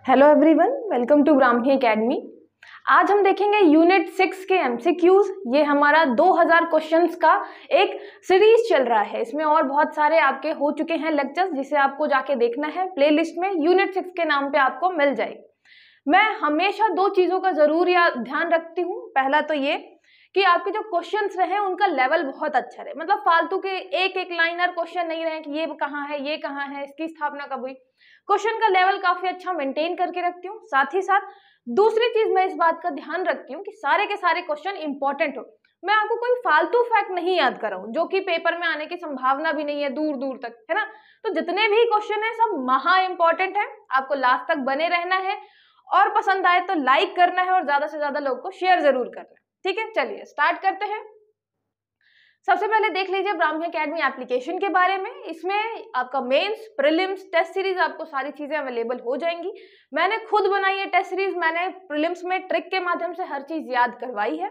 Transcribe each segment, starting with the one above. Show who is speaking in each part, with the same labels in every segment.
Speaker 1: Hello everyone, welcome to Brahmi academy. आज हम देखेंगे यूनिट 6 के एमसीक्यूज। ये हमारा 2000 क्वेश्चंस का एक सीरीज चल रहा है। इसमें और बहुत सारे आपके हो चुके हैं लेक्चर्स, जिसे आपको जाके देखना है प्लेलिस्ट में, यूनिट 6 के नाम पे आपको मिल जाएगी। मैं हमेशा दो चीजों का जरूर ध्यान रखती हूँ। पहला तो ये कि आपके जो क्वेश्चंस रहे उनका लेवल बहुत अच्छा रहे, मतलब फालतू के एक एक लाइनर क्वेश्चन नहीं रहे कि ये कहाँ है, ये कहाँ है, इसकी स्थापना कब हुई। क्वेश्चन का लेवल काफी अच्छा मेंटेन करके रखती हूँ। साथ ही साथ दूसरी चीज मैं इस बात का ध्यान रखती हूँ कि सारे के सारे क्वेश्चन इंपॉर्टेंट हो। मैं आपको कोई फालतू फैक्ट नहीं याद कराऊं जो कि पेपर में आने की संभावना भी नहीं है दूर दूर तक, है ना। तो जितने भी क्वेश्चन है सब महा इंपॉर्टेंट है। आपको लास्ट तक बने रहना है और पसंद आए तो लाइक करना है और ज्यादा से ज्यादा लोगों को शेयर जरूर करना है। ठीक है, चलिए स्टार्ट करते हैं। सबसे पहले देख लीजिए ब्राह्मी एकेडमी एप्लीकेशन के बारे में। इसमें आपका मेंस, प्रीलिम्स, टेस्ट सीरीज, आपको सारी चीजें अवेलेबल हो जाएंगी। मैंने खुद बनाई है टेस्ट सीरीज। मैंने प्रीलिम्स में ट्रिक के माध्यम से हर चीज याद करवाई है।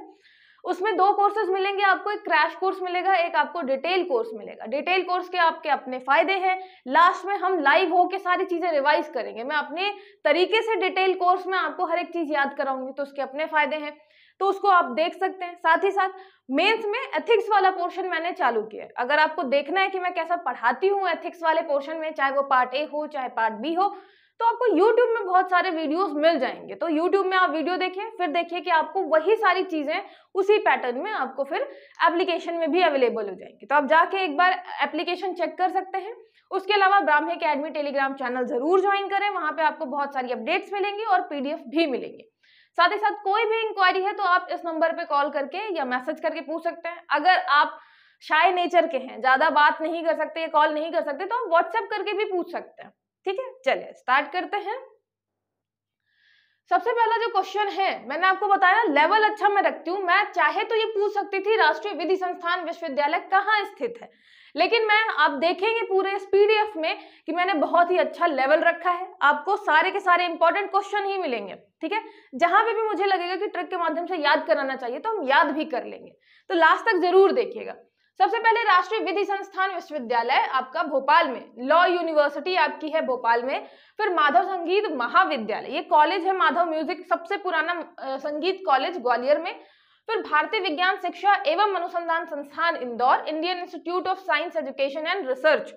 Speaker 1: उसमें दो कोर्सेज मिलेंगे आपको, एक क्रैश कोर्स मिलेगा, एक आपको डिटेल कोर्स मिलेगा। डिटेल कोर्स के आपके अपने फायदे हैं। लास्ट में हम लाइव होके सारी चीजें रिवाइज करेंगे। मैं अपने तरीके से डिटेल कोर्स में आपको हर एक चीज याद कराऊंगी, तो उसके अपने फायदे हैं, तो उसको आप देख सकते हैं। साथ ही साथ मेंस में एथिक्स वाला पोर्शन मैंने चालू किया है। अगर आपको देखना है कि मैं कैसा पढ़ाती हूँ एथिक्स वाले पोर्शन में, चाहे वो पार्ट ए हो चाहे पार्ट बी हो, तो आपको YouTube में बहुत सारे वीडियोस मिल जाएंगे। तो YouTube में आप वीडियो देखिए, फिर देखिए कि आपको वही सारी चीजें उसी पैटर्न में आपको फिर एप्लीकेशन में भी अवेलेबल हो जाएंगी। तो आप जाके एक बार एप्लीकेशन चेक कर सकते हैं। उसके अलावा ब्राह्मी एकेडमी टेलीग्राम चैनल जरूर ज्वाइन करें, वहां पे आपको बहुत सारी अपडेट्स मिलेंगी और PDF भी मिलेंगे। साथ ही साथ कोई भी इंक्वायरी है तो आप इस नंबर पे कॉल करके या मैसेज करके पूछ सकते हैं। अगर आप शाय नेचर के हैं, ज्यादा बात नहीं कर सकते, कॉल नहीं कर सकते, तो आप व्हाट्सएप करके भी पूछ सकते हैं। ठीक है, चलिए स्टार्ट करते हैं। सबसे पहला जो क्वेश्चन है, मैंने आपको बताया ना लेवल अच्छा मैं रखती हूँ। मैं चाहे तो ये पूछ सकती थी राष्ट्रीय विधि संस्थान विश्वविद्यालय कहाँ स्थित है, लेकिन आप देखेंगे पूरे इस PDF में कि मैंने बहुत ही अच्छा लेवल रखा है। आपको सारे के सारे इंपॉर्टेंट क्वेश्चन ही मिलेंगे। ठीक है, जहां पे भी मुझे लगेगा कि ट्रिक के माध्यम से याद कराना चाहिए तो हम याद भी कर लेंगे। तो लास्ट तक जरूर देखिएगा। सबसे पहले राष्ट्रीय विधि संस्थान विश्वविद्यालय आपका भोपाल में, लॉ यूनिवर्सिटी आपकी है भोपाल में। फिर माधव संगीत महाविद्यालय, ये कॉलेज है माधव म्यूजिक, सबसे पुराना संगीत कॉलेज ग्वालियर में। फिर भारतीय विज्ञान शिक्षा एवं अनुसंधान संस्थान Indore, Indian institute of science education and research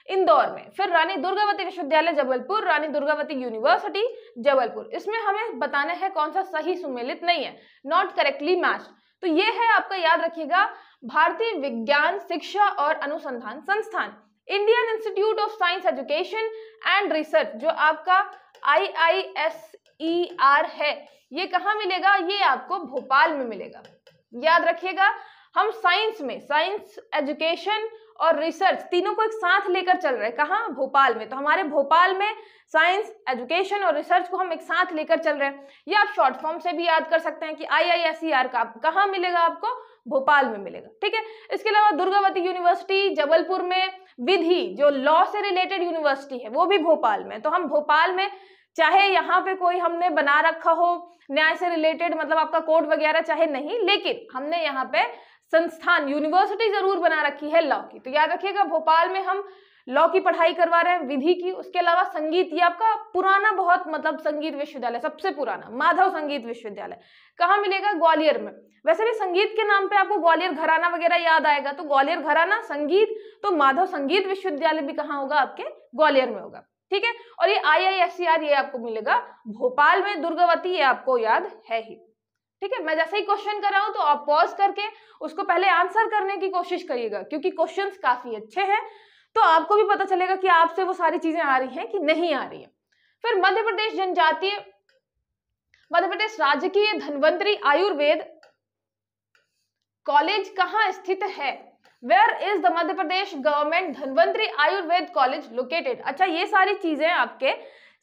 Speaker 1: Indore में। फिर रानी दुर्गावती विश्वविद्यालय जबलपुर, रानी दुर्गावती यूनिवर्सिटी जबलपुर। इसमें हमें बताना है कौन सा सही सुमेलित नहीं है, नॉट करेक्टली मैच्ड। तो ये है आपका, याद रखिएगा, भारतीय विज्ञान शिक्षा और अनुसंधान संस्थान, Indian institute of science education and research, जो आपका IISER है, ये कहाँ मिलेगा? ये आपको भोपाल में मिलेगा। याद रखिएगा, हम साइंस में साइंस एजुकेशन और रिसर्च तीनों को एक साथ लेकर चल रहे हैं। कहाँ? भोपाल में। तो हमारे भोपाल में साइंस एजुकेशन और रिसर्च को हम एक साथ लेकर चल रहे हैं। या आप शॉर्ट फॉर्म से भी याद कर सकते हैं कि IISER का कहाँ मिलेगा? आपको भोपाल में मिलेगा। ठीक है, इसके अलावा दुर्गावती यूनिवर्सिटी जबलपुर में, विधि जो लॉ से रिलेटेड यूनिवर्सिटी है वो भी भोपाल में। तो हम भोपाल में, चाहे यहाँ पे कोई हमने बना रखा हो न्याय से रिलेटेड, मतलब आपका कोर्ट वगैरह चाहे नहीं, लेकिन हमने यहाँ पे संस्थान यूनिवर्सिटी जरूर बना रखी है लॉ की। तो याद रखिएगा, भोपाल में हम लॉ की पढ़ाई करवा रहे हैं, विधि की। उसके अलावा संगीत, ये आपका पुराना बहुत, मतलब संगीत विश्वविद्यालय सबसे पुराना माधव संगीत विश्वविद्यालय कहाँ मिलेगा? ग्वालियर में। वैसे भी संगीत के नाम पे आपको ग्वालियर घराना वगैरह याद आएगा, तो ग्वालियर घराना संगीत, तो माधव संगीत विश्वविद्यालय भी कहाँ होगा? आपके ग्वालियर में होगा। ठीक है, और ये IISER ये आपको मिलेगा भोपाल में। दुर्गावती ये आपको याद है ही। ठीक है, मैं जैसे ही क्वेश्चन कर रहा हूं तो आप पॉज करके उसको पहले आंसर करने की कोशिश करिएगा, क्योंकि क्वेश्चंस काफी अच्छे हैं, तो आपको भी पता चलेगा कि आपसे वो सारी चीजें आ रही हैं कि नहीं आ रही है। फिर मध्य प्रदेश राजकीय धन्वंतरी आयुर्वेद कॉलेज कहाँ स्थित है? Where is the Madhya Pradesh government Dhanvantari Ayurved college located? अच्छा, ये सारी चीजें आपके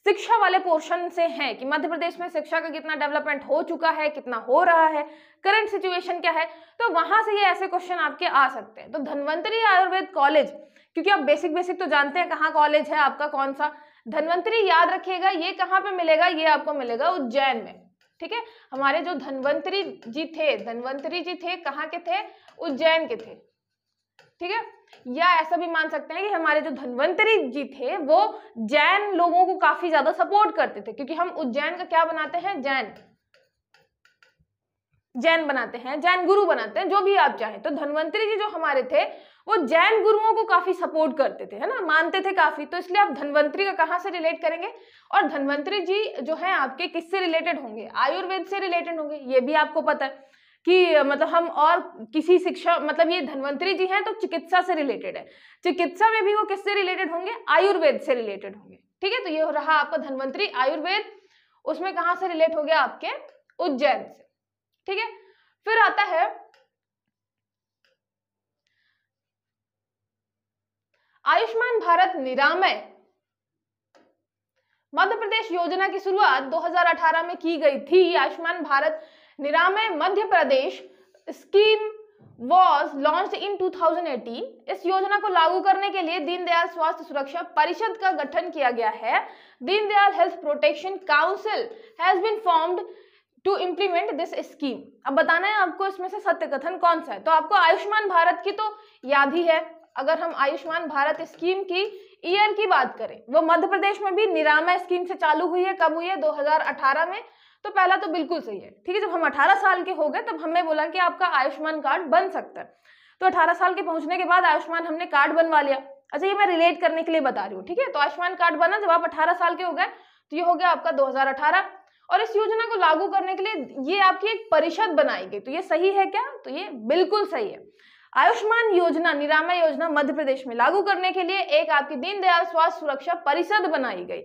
Speaker 1: शिक्षा वाले पोर्शन से हैं कि मध्य प्रदेश में शिक्षा का कितना डेवलपमेंट हो चुका है, कितना हो रहा है, करंट सिचुएशन क्या है, तो वहां से ये ऐसे क्वेश्चन आपके आ सकते हैं। तो धन्वंतरी आयुर्वेद कॉलेज, क्योंकि आप बेसिक तो जानते हैं कहाँ कॉलेज है आपका, कौन सा धन्वंतरी, याद रखिएगा ये कहाँ पे मिलेगा? ये आपको मिलेगा उज्जैन में। ठीक है, हमारे जो धन्वंतरी जी थे कहाँ के थे? उज्जैन के थे। ठीक है, या ऐसा भी मान सकते हैं कि हमारे जो धन्वंतरी जी थे वो जैन लोगों को काफी ज्यादा सपोर्ट करते थे, क्योंकि हम उज्जैन का क्या बनाते हैं, जैन बनाते हैं, जैन गुरु बनाते हैं, जो भी आप चाहें। तो धन्वंतरी जी जो हमारे थे वो जैन गुरुओं को काफी सपोर्ट करते थे, है ना, मानते थे काफी। तो इसलिए आप धन्वंतरी का कहां से रिलेट करेंगे, और धन्वंतरी जी जो है आपके किससे रिलेटेड होंगे, आयुर्वेद से रिलेटेड होंगे। ये भी आपको पता है कि मतलब हम और किसी शिक्षा, मतलब ये धन्वंतरी जी हैं तो चिकित्सा से रिलेटेड है, चिकित्सा में भी वो किससे रिलेटेड होंगे, आयुर्वेद से रिलेटेड होंगे। ठीक है, तो ये रहा आपका धन्वंतरी आयुर्वेद, उसमें कहां से रिलेट हो गया, आपके उज्जैन से। ठीक है, फिर आता है आयुष्मान भारत निरामय मध्य प्रदेश योजना की शुरुआत 2018 में की गई थी। आयुष्मान भारत निरामय Madhya Pradesh scheme was launched in 2018। इस योजना को लागू करने के लिए दीनदयाल स्वास्थ्य सुरक्षा परिषद का गठन किया गया है। Deendayal health protection council has been formed to implement this scheme. अब बताना है आपको इसमें से सत्य कथन कौन सा है। तो आपको आयुष्मान भारत की तो याद ही है। अगर हम आयुष्मान भारत स्कीम की ईयर की बात करें, वो मध्य प्रदेश में भी निरामय स्कीम से चालू हुई है। कब हुई है, 2018 में। तो पहला तो बिल्कुल सही है। ठीक है, जब हम 18 साल के हो गए तब हमने बोला कि आपका आयुष्मान कार्ड बन सकता है। तो 18 साल के पहुंचने के बाद आयुष्मान हमने कार्ड बनवा लिया। अच्छा, ये मैं रिलेट करने के लिए बता रही हूँ। ठीक है, तो आयुष्मान कार्ड बना जब आप 18 साल के हो गए, तो ये हो गया आपका 2018। और इस योजना को लागू करने के लिए ये आपकी एक परिषद बनाई गई। तो ये सही है क्या, तो ये बिल्कुल सही है। आयुष्मान योजना, निरामय योजना मध्य प्रदेश में लागू करने के लिए एक आपकी दीनदयाल स्वास्थ्य सुरक्षा परिषद बनाई गई,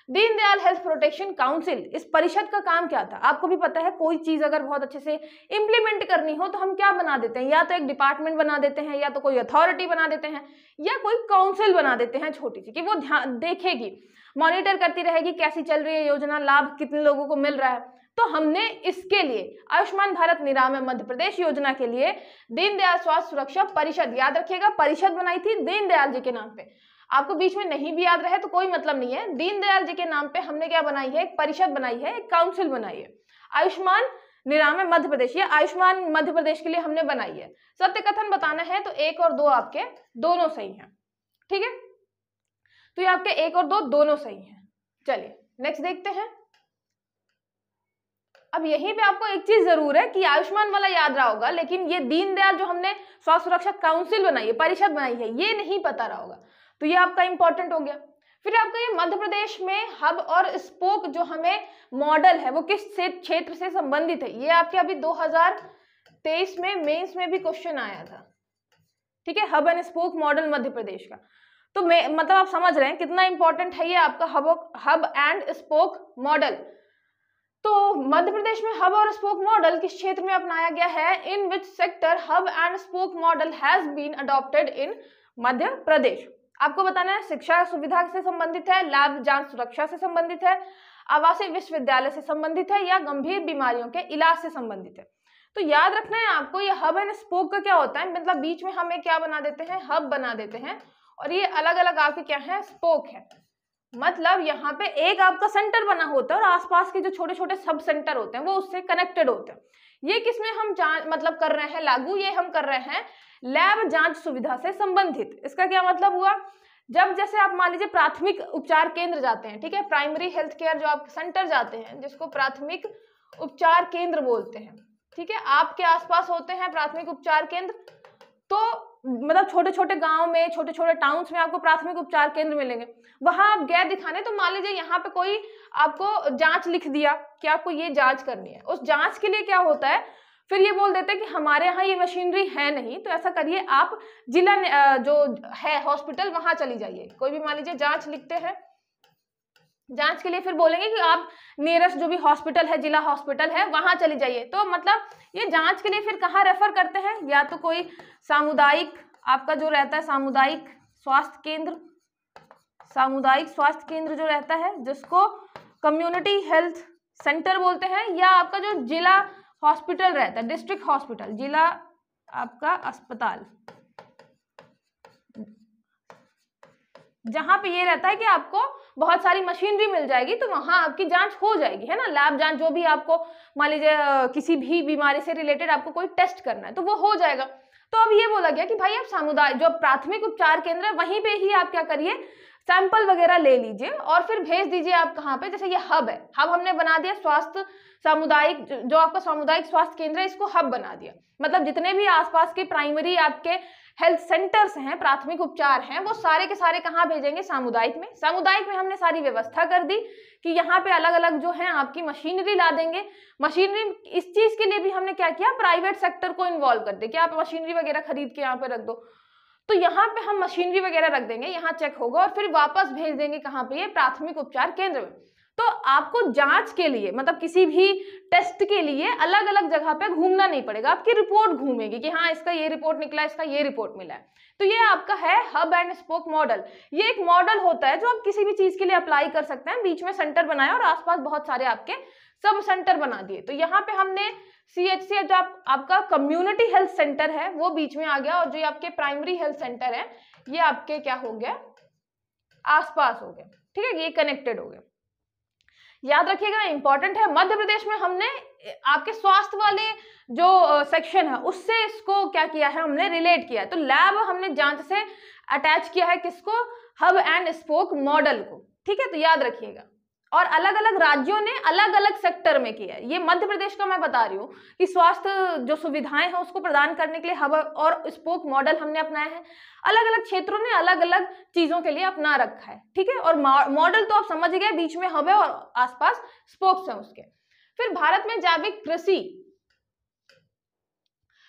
Speaker 1: दीनदयाल हेल्थ प्रोटेक्शन काउंसिल। इस परिषद का काम क्या था, आपको भी पता है। कोई चीज अगर बहुत अच्छे से इंप्लीमेंट करनी हो तो हम क्या बना देते हैं, या तो एक डिपार्टमेंट बना देते हैं, या तो कोई अथॉरिटी बना देते हैं, या कोई काउंसिल बना देते हैं छोटी सी, कि वो ध्यान देखेगी, मॉनिटर करती रहेगी कैसी चल रही है योजना, लाभ कितने लोगों को मिल रहा है। तो हमने इसके लिए आयुष्मान भारत निरामय मध्य प्रदेश योजना के लिए दीनदयाल स्वास्थ्य सुरक्षा परिषद, याद रखिएगा, परिषद बनाई थी दीनदयाल जी के नाम पे। आपको बीच में नहीं भी याद रहे तो कोई मतलब नहीं है। दीनदयाल जी के नाम पे हमने क्या बनाई है, एक परिषद बनाई है, एक काउंसिल बनाई है, आयुष्मान निरामय मध्य प्रदेश। ये आयुष्मान मध्य प्रदेश के लिए हमने बनाई है। सत्य कथन बताना है तो 1 और 2 आपके दोनों सही हैं। ठीक है, तो ये आपके 1 और 2 दोनों सही हैं। चलिए नेक्स्ट देखते हैं। अब यहीं पे आपको एक चीज जरूर है कि आयुष्मान वाला याद रहा होगा, लेकिन ये दीनदयाल जो हमने स्वास्थ्य सुरक्षा काउंसिल बनाई है, परिषद बनाई है, ये नहीं पता रहा होगा। तो ये आपका इंपॉर्टेंट हो गया। फिर आपका ये मध्य प्रदेश में हब और स्पोक जो हमें मॉडल है वो किस क्षेत्र से संबंधित है। ये आपके अभी 2023 में मेंस में भी क्वेश्चन आया था। ठीक है, hub and spoke model Madhya Pradesh का। तो मतलब आप समझ रहे हैं कितना इंपॉर्टेंट है ये आपका हब एंड स्पोक मॉडल। तो मध्य प्रदेश में हब और स्पोक मॉडल किस क्षेत्र में अपनाया गया है, in which sector hub and spoke model has been adopted in Madhya Pradesh. आपको बताना है शिक्षा सुविधा से संबंधित है, लैब जांच सुरक्षा से संबंधित है, आवासीय विश्वविद्यालय से संबंधित है, या गंभीर बीमारियों के इलाज से संबंधित है। तो याद रखना है आपको, ये हब एंड स्पोक का क्या होता है, मतलब बीच में हम एक क्या बना देते हैं, हब बना देते हैं, और ये अलग अलग आपके क्या है, स्पोक है। मतलब यहाँ पे एक आपका सेंटर बना होता है और आसपास के जो छोटे छोटे सब सेंटर होते हैं वो उससे कनेक्टेड होते हैं। ये किसमें हम मतलब कर रहे हैं लागू, ये हम कर रहे हैं लैब जांच सुविधा से संबंधित। इसका क्या मतलब हुआ, जब जैसे आप मान लीजिए प्राथमिक उपचार केंद्र जाते हैं, ठीक है, प्राइमरी हेल्थ केयर जो आप सेंटर जाते हैं जिसको प्राथमिक उपचार केंद्र बोलते हैं। ठीक है, आपके आसपास होते हैं प्राथमिक उपचार केंद्र। तो मतलब छोटे छोटे गांव में, छोटे छोटे टाउन्स में आपको प्राथमिक उपचार केंद्र मिलेंगे। वहां आप गए दिखाने, तो मान लीजिए यहाँ पे कोई आपको जांच लिख दिया कि आपको ये जांच करनी है। उस जांच के लिए क्या होता है, फिर ये बोल देते हैं कि हमारे यहाँ ये मशीनरी है नहीं, तो ऐसा करिए आप जिला जो है हॉस्पिटल वहां चली जाइए। कोई भी मान लीजिए जांच लिखते हैं, जांच के लिए फिर बोलेंगे कि आप नियरेस्ट जो भी हॉस्पिटल है, जिला हॉस्पिटल है, वहां चली जाइए। तो मतलब ये जांच के लिए फिर कहाँ रेफर करते हैं, या तो कोई सामुदायिक आपका जो रहता है सामुदायिक स्वास्थ्य केंद्र, सामुदायिक स्वास्थ्य केंद्र जो रहता है जिसको कम्युनिटी हेल्थ सेंटर बोलते हैं, या आपका जो जिला हॉस्पिटल रहता है, डिस्ट्रिक्ट हॉस्पिटल, जिला आपका अस्पताल, जहां पे ये रहता है कि आपको बहुत सारी मशीनरी मिल जाएगी, तो वहां आपकी जांच हो जाएगी, है ना, लैब जांच जो भी आपको मान लीजिए किसी भी बीमारी से रिलेटेड आपको कोई टेस्ट करना है तो वो हो जाएगा। तो अब ये बोला गया कि भाई आप सामुदायिक जो प्राथमिक उपचार केंद्र है वहीं पे ही आप क्या करिए, सैंपल वगैरह ले लीजिए और फिर भेज दीजिए आप कहाँ पे, जैसे ये हब है, हब हमने बना दिया स्वास्थ्य सामुदायिक, जो आपका सामुदायिक स्वास्थ्य केंद्र है इसको हब बना दिया। मतलब जितने भी आसपास के प्राइमरी आपके हेल्थ सेंटर्स हैं, प्राथमिक उपचार हैं, वो सारे के सारे कहाँ भेजेंगे, सामुदायिक में। सामुदायिक में हमने सारी व्यवस्था कर दी कि यहाँ पे अलग अलग जो है आपकी मशीनरी ला देंगे। मशीनरी इस चीज के लिए भी हमने क्या किया, प्राइवेट सेक्टर को इन्वॉल्व कर दे कि आप मशीनरी वगैरह खरीद के यहाँ पे रख दो, तो यहाँ पे हम मशीनरी वगैरह रख देंगे, यहाँ चेक होगा और फिर वापस भेज देंगे कहाँ पे, ये प्राथमिक उपचार केंद्र में। तो आपको जांच के लिए, मतलब किसी भी टेस्ट के लिए अलग अलग जगह पे घूमना नहीं पड़ेगा, आपकी रिपोर्ट घूमेगी कि हाँ इसका ये रिपोर्ट निकला, इसका ये रिपोर्ट मिला है। तो ये आपका है हब एंड स्पोक मॉडल। ये एक मॉडल होता है जो आप किसी भी चीज के लिए अप्लाई कर सकते हैं। बीच में सेंटर बनाया और आसपास बहुत सारे आपके सब सेंटर बना दिए। तो यहाँ पे हमने CHC जो आपका कम्युनिटी हेल्थ सेंटर है वो बीच में आ गया, और जो आपके प्राइमरी हेल्थ सेंटर है ये आपके क्या हो गया, आसपास हो गए, ठीक है, ये कनेक्टेड हो गए। याद रखिएगा, इंपॉर्टेंट है। मध्य प्रदेश में हमने आपके स्वास्थ्य वाले जो सेक्शन है उससे इसको क्या किया है, हमने रिलेट किया है। तो लैब हमने जांच से अटैच किया है किसको, हब एंड स्पोक मॉडल को, ठीक है। तो याद रखिएगा, और अलग अलग राज्यों ने अलग अलग सेक्टर में किया है। ये मध्य प्रदेश का मैं बता रही हूँ कि स्वास्थ्य जो सुविधाएं हैं उसको प्रदान करने के लिए हब और स्पोक मॉडल हमने अपनाया है। अलग अलग क्षेत्रों ने अलग अलग चीजों के लिए अपना रखा है, ठीक है। और मॉडल तो आप समझ गए, बीच में हब है और आसपास स्पोक्स हैं उसके। फिर भारत में जैविक कृषि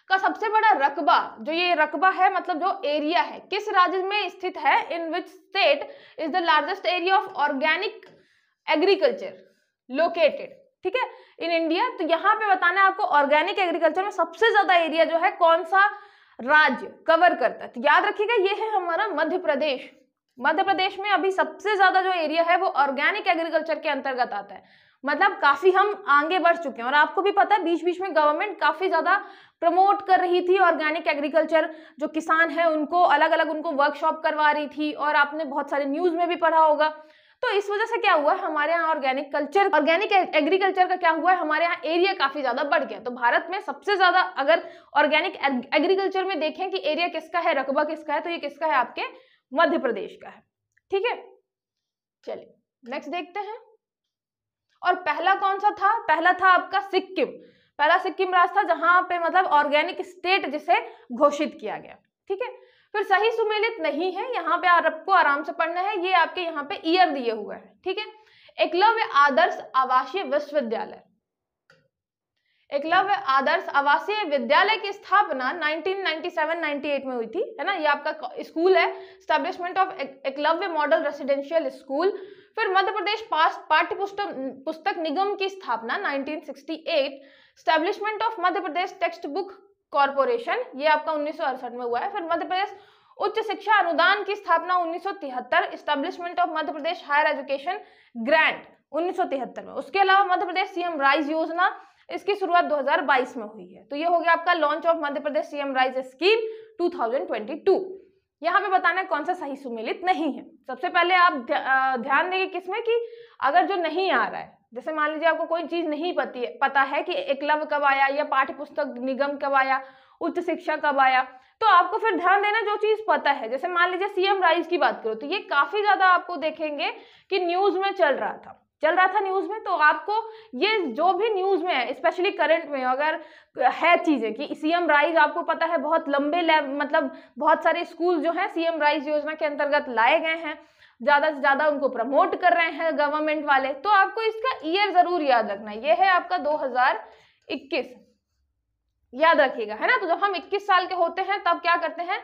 Speaker 1: का सबसे बड़ा रकबा, जो ये रकबा है मतलब जो एरिया है, किस राज्य में स्थित है, in which state is the largest area of organic agriculture located, ठीक है, इन इंडिया। तो यहाँ पे बताना है आपको ऑर्गेनिक एग्रीकल्चर में सबसे ज्यादा एरिया जो है कौन सा राज्य कवर करता है। तो याद रखिएगा ये है हमारा मध्य प्रदेश। मध्य प्रदेश में अभी सबसे ज्यादा जो एरिया है वो ऑर्गेनिक एग्रीकल्चर के अंतर्गत आता है। मतलब काफी हम आगे बढ़ चुके हैं, और आपको भी पता है बीच बीच में गवर्नमेंट काफी ज्यादा प्रमोट कर रही थी ऑर्गेनिक एग्रीकल्चर। जो किसान है उनको अलग अलग उनको वर्कशॉप करवा रही थी, और आपने बहुत सारे न्यूज में भी पढ़ा होगा। तो इस वजह से क्या हुआ है, हमारे यहाँ ऑर्गेनिक एग्रीकल्चर का क्या हुआ है, हमारे यहाँ एरिया काफी ज्यादा बढ़ गया। तो भारत में सबसे ज्यादा अगर ऑर्गेनिक एग्रीकल्चर में देखें कि एरिया किसका है, रकबा किसका है, तो ये किसका है, आपके मध्य प्रदेश का है, ठीक है। चलिए नेक्स्ट देखते हैं। और पहला कौन सा था, पहला था आपका सिक्किम। पहला सिक्किम राज्य था जहां पे मतलब ऑर्गेनिक स्टेट जिसे घोषित किया गया, ठीक है। फिर सही सुमेलित नहीं है, यहाँ पे आपको आराम से पढ़ना है, ये आपके यहाँ पे ईयर दिए हुए हैं, ठीक है। एकलव्य आदर्श आवासीय विश्वविद्यालय, एकलव्य आदर्श आवासीय विद्यालय की स्थापना 1997-98 में हुई थी, है ना। ये आपका स्कूल है, establishment of Eklavya model residential school. फिर मध्य प्रदेश पाठ्य पुस्तक निगम की स्थापना 1968, establishment of Madhya Pradesh text book corporation, ये आपका 1968 में हुआ है। फिर मध्य प्रदेश उच्च शिक्षा अनुदान की स्थापना 1973, establishment of Madhya Pradesh higher education grant 1973 में। उसके अलावा मध्य प्रदेश CM राइज योजना, इसकी शुरुआत 2022 में हुई है। तो ये हो गया आपका launch of Madhya Pradesh CM rise scheme 2022। यहाँ पे बताना है कौन सा सही सुमेलित नहीं है। सबसे पहले आप ध्यान देंगे किसमें, कि अगर जो नहीं आ रहा है, जैसे मान लीजिए आपको कोई चीज नहीं पता है कि एकलव्य कब आया, या पाठ्य पुस्तक निगम कब आया, उच्च शिक्षा कब आया, तो आपको फिर ध्यान देना जो चीज पता है। जैसे मान लीजिए CM राइज की बात करो तो ये काफी ज्यादा आपको देखेंगे कि न्यूज में चल रहा था न्यूज में। तो आपको ये जो भी न्यूज में है, स्पेशली करंट में अगर है चीजें कि CM राइज, आपको पता है बहुत लंबे मतलब बहुत सारे स्कूल जो है CM राइज योजना के अंतर्गत लाए गए हैं, ज्यादा से ज्यादा उनको प्रमोट कर रहे हैं गवर्नमेंट वाले। तो आपको इसका ईयर जरूर याद रखना है, ये है आपका 2021, याद रखिएगा, है ना। तो जब हम 21 साल के होते हैं तब क्या करते हैं,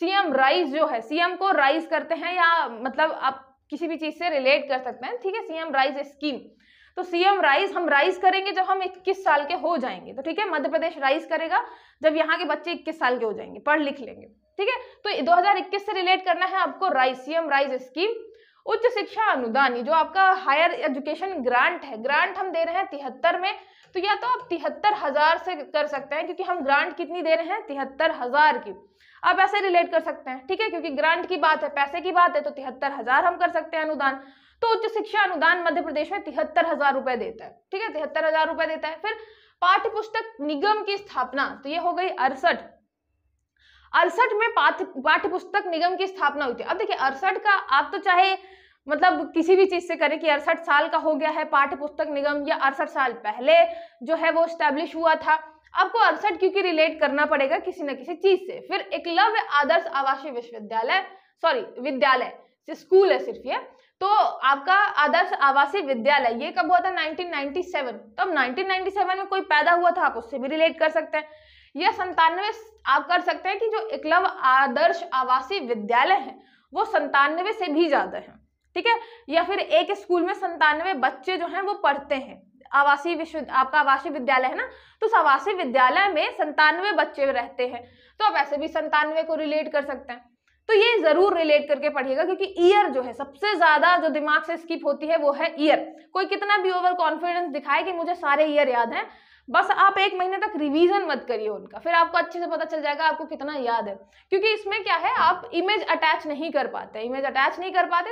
Speaker 1: CM राइज जो है, CM को राइज करते हैं, या मतलब आप किसी भी चीज से रिलेट कर सकते हैं, ठीक है, CM राइज स्कीम। तो CM राइज हम राइज करेंगे जब हम 21 साल के हो जाएंगे, तो ठीक है, मध्य प्रदेश राइज करेगा जब यहाँ के बच्चे 21 साल के हो जाएंगे, पढ़ लिख लेंगे, ठीक है। तो 2021 से रिलेट करना है आपको राइज, CM राइज स्कीम। उच्च शिक्षा अनुदान, जो आपका हायर एजुकेशन ग्रांट है, ग्रांट हम दे रहे हैं 73 में, तो या तो आप 73,000 से कर सकते हैं, क्योंकि हम ग्रांट कितनी दे रहे हैं, 73,000 की। आप ऐसे रिलेट कर सकते हैं, ठीक है, क्योंकि ग्रांट की बात है, पैसे की बात है, तो 73,000 हम कर सकते हैं अनुदान। तो उच्च शिक्षा अनुदान मध्य प्रदेश में 73,000 रुपए देता है, ठीक है, 73,000 रुपए देता है। फिर पाठ्य पुस्तक निगम की स्थापना, तो ये हो गई 68, 68 में पाठ्य पुस्तक निगम की स्थापना हुई थी। अब देखिए 68 का आप तो चाहे मतलब किसी भी चीज से करें कि 68 साल का हो गया है पाठ्य पुस्तक निगम, या 68 साल पहले जो है वो स्टैब्लिश हुआ था, आपको 68 क्योंकि रिलेट करना पड़ेगा किसी न किसी चीज से। फिर एकलव्य आदर्श आवासीय विश्वविद्यालय, सॉरी विद्यालय, स्कूल है सिर्फ ये, तो आपका आदर्श आवासीय विद्यालय ये कब हुआ था? 1997। तो अब 1997 में कोई पैदा हुआ था, आप उससे भी रिलेट कर सकते हैं। या 97 आप कर सकते हैं कि जो एकलव्य आदर्श आवासीय विद्यालय है वो 97 से भी ज्यादा है, ठीक है। या फिर एक स्कूल में 97 बच्चे जो हैं वो पढ़ते हैं, आवासीय आपका आवासीय विद्यालय है ना, तो उस आवासीय विद्यालय में 97 बच्चे रहते हैं, तो आप ऐसे भी 97 को रिलेट कर सकते हैं। तो ये जरूर रिलेट करके पढ़िएगा, क्योंकि ईयर जो है सबसे ज्यादा जो दिमाग से स्किप होती है वो है ईयर। कोई कितना भी ओवर कॉन्फिडेंस दिखाए कि मुझे सारे ईयर याद हैं, बस आप 1 महीने तक रिवीजन मत करिए उनका, फिर आपको अच्छे से पता चल जाएगा आपको कितना याद है। क्योंकि इसमें क्या है, आप इमेज अटैच नहीं कर पाते,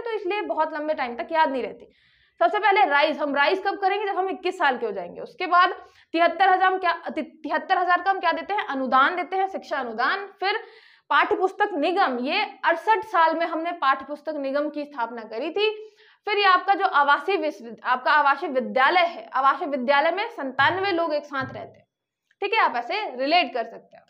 Speaker 1: तो इसलिए बहुत लंबे टाइम तक याद नहीं रहती। सबसे पहले राइज, हम राइज कब करेंगे? जब हम 21 साल के हो जाएंगे। उसके बाद 73,000 का हम क्या देते हैं? अनुदान देते हैं, शिक्षा अनुदान। फिर पाठ्य पुस्तक निगम, ये 68 साल में हमने पाठ्य पुस्तक निगम की स्थापना करी थी। फिर ये आपका जो आवासीय विद्यालय है, आवासीय विद्यालय में 97 लोग एक साथ रहते हैं, ठीक है, आप ऐसे रिलेट कर सकते हैं।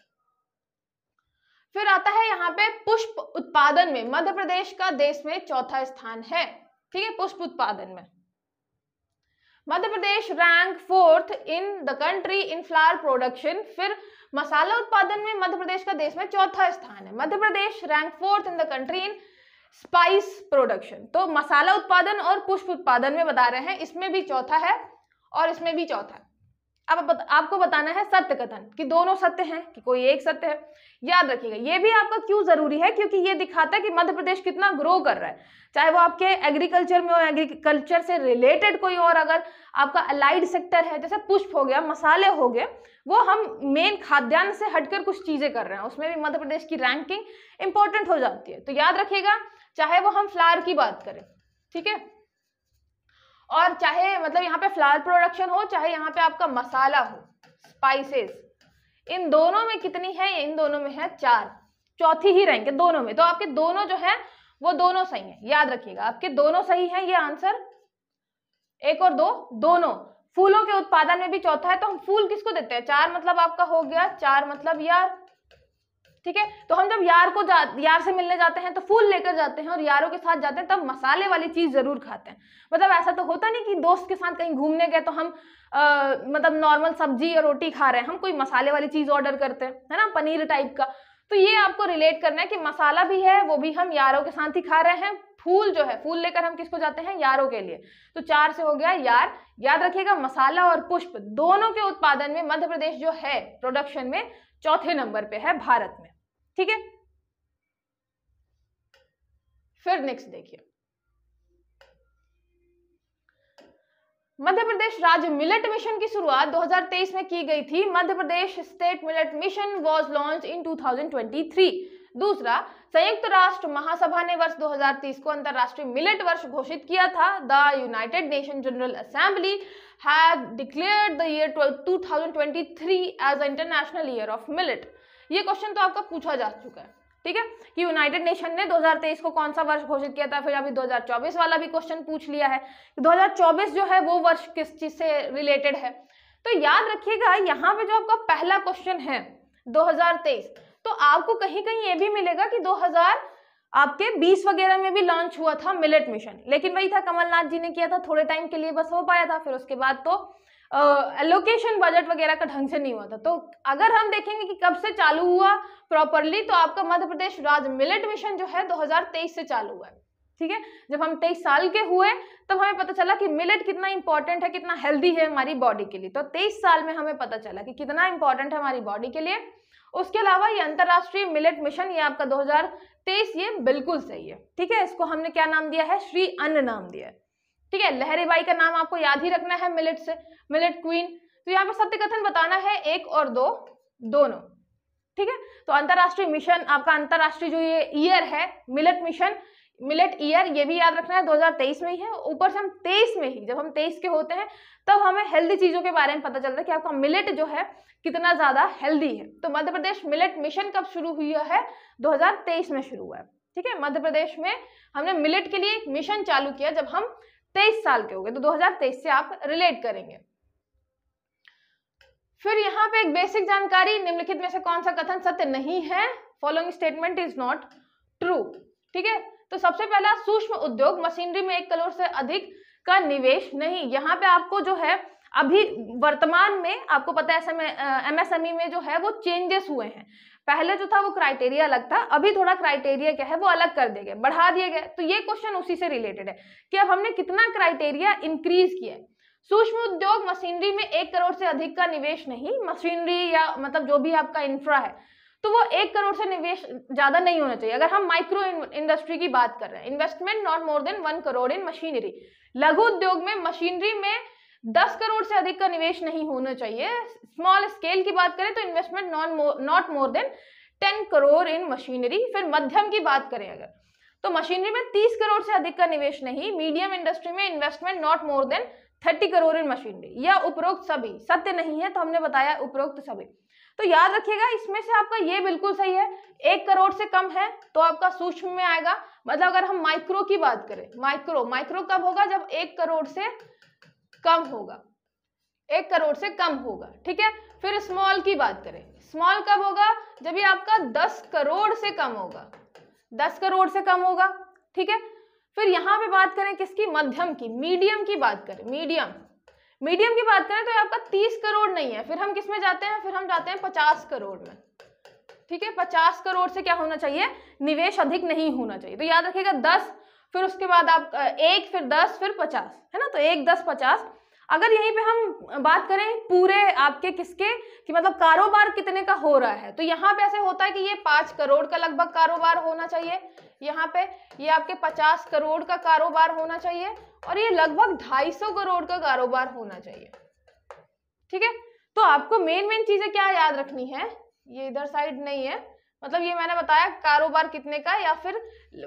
Speaker 1: फिर आता है यहाँ पे पुष्प उत्पादन में मध्य प्रदेश का देश में 4था स्थान है, ठीक है। पुष्प उत्पादन में Madhya Pradesh rank 4th in the country in flower production. फिर मसाला उत्पादन में मध्य प्रदेश का देश में 4था स्थान है। Madhya Pradesh rank 4th in the country in spice production. तो मसाला उत्पादन और पुष्प उत्पादन में बता रहे हैं, इसमें भी 4था है और इसमें भी 4था है। अब आपको बताना है सत्य कथन, कि दोनों सत्य हैं कि कोई एक सत्य है। याद रखिएगा, ये भी आपका क्यों जरूरी है, क्योंकि ये दिखाता है कि मध्य प्रदेश कितना ग्रो कर रहा है, चाहे वो आपके एग्रीकल्चर में हो, एग्रीकल्चर से रिलेटेड कोई और अगर आपका अलाइड सेक्टर है, जैसे पुष्प हो गया, मसाले हो गए, वो हम मेन खाद्यान्न से हटकर कुछ चीजें कर रहे हैं, उसमें भी मध्य प्रदेश की रैंकिंग इंपॉर्टेंट हो जाती है। तो याद रखिएगा, चाहे वो हम फ्लावर की बात करें, ठीक है, और चाहे मतलब यहाँ पे फ्लावर प्रोडक्शन हो, चाहे यहाँ पे आपका मसाला हो, स्पाइसेस, इन दोनों में कितनी है? इन दोनों में है 4, चौथी ही रैंक है दोनों में। तो आपके दोनों जो है वो दोनों सही हैं, याद रखिएगा, आपके दोनों सही हैं। ये आंसर 1 और 2 दोनों। फूलों के उत्पादन में भी 4था है, तो हम फूल किसको देते हैं? 4 मतलब आपका हो गया, 4 मतलब यार, ठीक है। तो हम जब यार से मिलने जाते हैं तो फूल लेकर जाते हैं, और यारों के साथ जाते हैं तब मसाले वाली चीज जरूर खाते हैं। मतलब ऐसा तो होता नहीं कि दोस्त के साथ कहीं घूमने गए तो हम मतलब नॉर्मल सब्जी या रोटी खा रहे हैं, हम कोई मसाले वाली चीज ऑर्डर करते हैं, है ना, पनीर टाइप का। तो ये आपको रिलेट करना है कि मसाला भी है, वो भी हम यारों के साथ ही खा रहे हैं। फूल जो है, फूल लेकर हम किसको जाते हैं? यारों के लिए। तो 4 से हो गया यार। याद रखिएगा, मसाला और पुष्प दोनों के उत्पादन में मध्य प्रदेश जो है प्रोडक्शन में 4थे नंबर पे है भारत में, ठीक है। फिर नेक्स्ट देखिए, मध्य प्रदेश राज्य मिलेट मिशन की शुरुआत 2023 में की गई थी। Madhya Pradesh state millet mission was launched in 2023। दूसरा, संयुक्त राष्ट्र महासभा ने वर्ष 2030 को अंतरराष्ट्रीय मिलेट वर्ष घोषित किया था। The United Nation General Assembly had declared the year 2023 as international year of millet. ये क्वेश्चन तो आपका पूछा जा चुका है, ठीक है, कि यूनाइटेड नेशन ने 2023 को कौन सा वर्ष घोषित किया था। फिर अभी 2024 वाला भी क्वेश्चन पूछ लिया है, 2024 जो है वो वर्ष किस चीज से रिलेटेड है। तो याद रखिएगा, यहाँ पे जो आपका पहला क्वेश्चन है 2023, तो आपको कहीं कहीं ये भी मिलेगा कि 2020 वगैरह में भी लॉन्च हुआ था मिलेट मिशन, लेकिन वही था, कमलनाथ जी ने किया था, थोड़े टाइम के लिए बस हो पाया था, फिर उसके बाद तो एलोकेशन बजट वगैरह का ढंग से नहीं हुआ था। तो अगर हम देखेंगे कि कब से चालू हुआ प्रॉपरली, तो आपका मध्य प्रदेश राज्य मिलेट मिशन जो है 2023 से चालू हुआ है, ठीक है। जब हम 23 साल के हुए तब हमें पता चला कि मिलेट कितना इंपॉर्टेंट है, कितना हेल्दी है हमारी बॉडी के लिए। तो 23 साल में हमें पता चला कि कितना इंपॉर्टेंट है हमारी बॉडी के लिए। उसके अलावा ये अंतरराष्ट्रीय मिलेट मिशन, ये आपका 2023, ये बिल्कुल सही है, ठीक है। इसको हमने क्या नाम दिया है? श्री अन्न नाम दिया है, ठीक है। लहरी बाई का नाम आपको याद ही रखना है मिलेट से, मिलेट क्वीन। तो यहाँ पे सत्य कथन बताना है 1 और 2 दोनों, ठीक है। तो अंतरराष्ट्रीय मिशन, आपका अंतरराष्ट्रीय जो ये ईयर है मिलेट मिशन, मिलेट ईयर ये भी याद रखना है 2023 में ही है। ऊपर से हम 23 में ही, जब हम 23 के होते हैं तब हमें हेल्दी चीजों के बारे में पता चलता है कि आपका मिलेट जो है कितना ज्यादा हेल्दी है। तो मध्य प्रदेश मिलेट मिशन कब शुरू हुआ है? 2023 में शुरू हुआ है। ठीक है, मध्य प्रदेश में हमने मिलेट के लिए एक मिशन चालू किया जब हम 23 साल के हो गए, तो 2023 से आप रिलेट करेंगे। फिर यहाँ पे एक बेसिक जानकारी, निम्नलिखित में से कौन सा कथन सत्य नहीं है? Following statement is not true. ठीक है, तो सबसे पहला, सूक्ष्म उद्योग मशीनरी में 1 करोड़ से अधिक का निवेश नहीं। यहाँ पे आपको जो है अभी वर्तमान में आपको पता है एमएसएमई में जो है वो चेंजेस हुए हैं। पहले जो था वो क्राइटेरिया अलग था, अभी थोड़ा क्राइटेरिया क्या है वो अलग कर दिए गए, बढ़ा दिए गए। तो ये क्वेश्चन उसी से रिलेटेड है कि अब हमने कितना क्राइटेरिया इंक्रीज किया है। सूक्ष्म उद्योग मशीनरी में 1 करोड़ से अधिक का निवेश नहीं। मशीनरी या मतलब जो भी आपका इंफ्रा है तो वो 1 करोड़ से निवेश ज्यादा नहीं होना चाहिए। अगर हम माइक्रो इंडस्ट्री की बात कर रहे हैं, investment not more than 1 crore in machinery. लघु उद्योग में मशीनरी में 10 करोड़ से अधिक का निवेश नहीं होना चाहिए। स्मॉल स्केल की बात करें तो investment not more than 10 crore in machinery. फिर मध्यम की बात करें अगर, तो मशीनरी में 30 करोड़ से अधिक का निवेश नहीं। मीडियम इंडस्ट्री में investment not more than 30 crore in machinery. या उपरोक्त सभी सत्य नहीं है, तो हमने बताया उपरोक्त सभी। तो याद रखिएगा इसमें से आपका ये बिल्कुल सही है, 1 करोड़ से कम है तो आपका सूक्ष्म में आएगा। मतलब अगर हम माइक्रो की बात करें, माइक्रो कब होगा? जब 1 करोड़ से कम होगा, 1 करोड़ से कम होगा। ठीक है, फिर स्मॉल की बात करें, स्मॉल कब होगा? जब ये आपका 10 करोड़ से कम होगा, 10 करोड़ से कम होगा। ठीक है, फिर यहाँ पे बात करें किसकी? मध्यम की। मीडियम की बात करें, मीडियम की बात करें तो आपका 30 करोड़ नहीं है। फिर हम किस में जाते हैं? फिर हम जाते हैं 50 करोड़ में। ठीक है, 50 करोड़ से क्या होना चाहिए? निवेश अधिक नहीं होना चाहिए। तो याद रखिएगा 10, फिर उसके बाद आप 1, फिर 10, फिर 50, है ना। तो 1, 10, 50। अगर यहीं पे हम बात करें पूरे आपके किसके कि मतलब कारोबार कितने का हो रहा है, तो यहाँ पे ऐसे होता है कि ये 5 करोड़ का लगभग कारोबार होना चाहिए। यहाँ पे ये आपके 50 करोड़ का कारोबार होना चाहिए और ये लगभग 250 करोड़ का कारोबार होना चाहिए। ठीक है, तो आपको मेन चीजें क्या याद रखनी है? ये इधर साइड नहीं है, मतलब ये मैंने बताया कारोबार कितने का, या फिर